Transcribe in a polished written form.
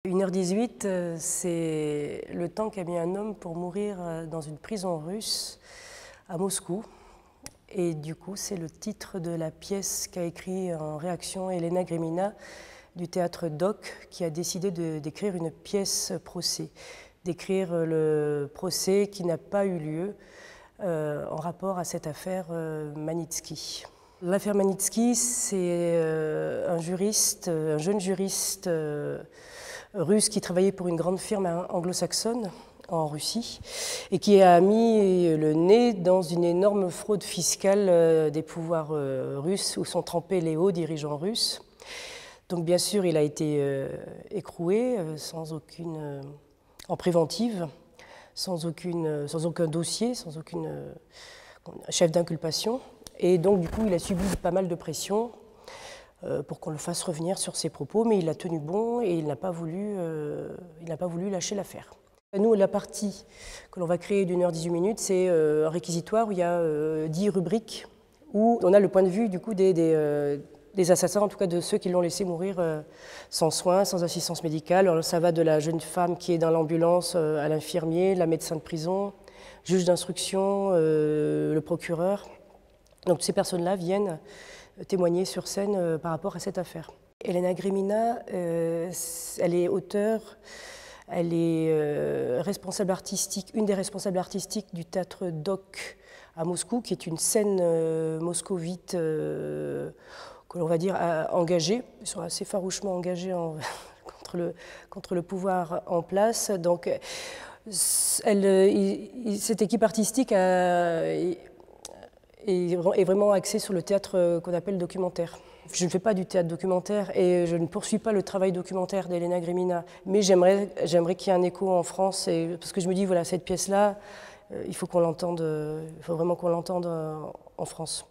1h18, c'est le temps qu'a mis un homme pour mourir dans une prison russe à Moscou. Et du coup, c'est le titre de la pièce qu'a écrit en réaction Elena Grimina du théâtre DOC, qui a décidé d'écrire une pièce procès, d'écrire le procès qui n'a pas eu lieu en rapport à cette affaire Magnitsky. L'affaire Magnitsky, c'est un jeune juriste russe qui travaillait pour une grande firme anglo-saxonne en Russie et qui a mis le nez dans une énorme fraude fiscale des pouvoirs russes où sont trempés les hauts dirigeants russes. Donc bien sûr, il a été écroué en préventive, sans aucun dossier, sans aucun chef d'inculpation. Et donc du coup, il a subi pas mal de pression pour qu'on le fasse revenir sur ses propos, mais il a tenu bon et il n'a pas voulu lâcher l'affaire. Nous, la partie que l'on va créer d'1h18, c'est un réquisitoire où il y a 10 rubriques, où on a le point de vue du coup des assassins, en tout cas de ceux qui l'ont laissé mourir sans soins, sans assistance médicale. Alors, ça va de la jeune femme qui est dans l'ambulance à l'infirmier, la médecin de prison, juge d'instruction, le procureur. Donc ces personnes-là viennent témoigner sur scène par rapport à cette affaire. Elena Grimina, elle est auteure, elle est responsable artistique, une des responsables artistiques du théâtre DOC à Moscou, qui est une scène moscovite que l'on va dire engagée. Ils sont assez farouchement engagés contre le pouvoir en place. Donc cette équipe artistique est vraiment axée sur le théâtre qu'on appelle documentaire. Je ne fais pas du théâtre documentaire et je ne poursuis pas le travail documentaire d'Elena Grimina, mais j'aimerais qu'il y ait un écho en France, parce que je me dis, voilà, cette pièce-là, il faut vraiment qu'on l'entende en France.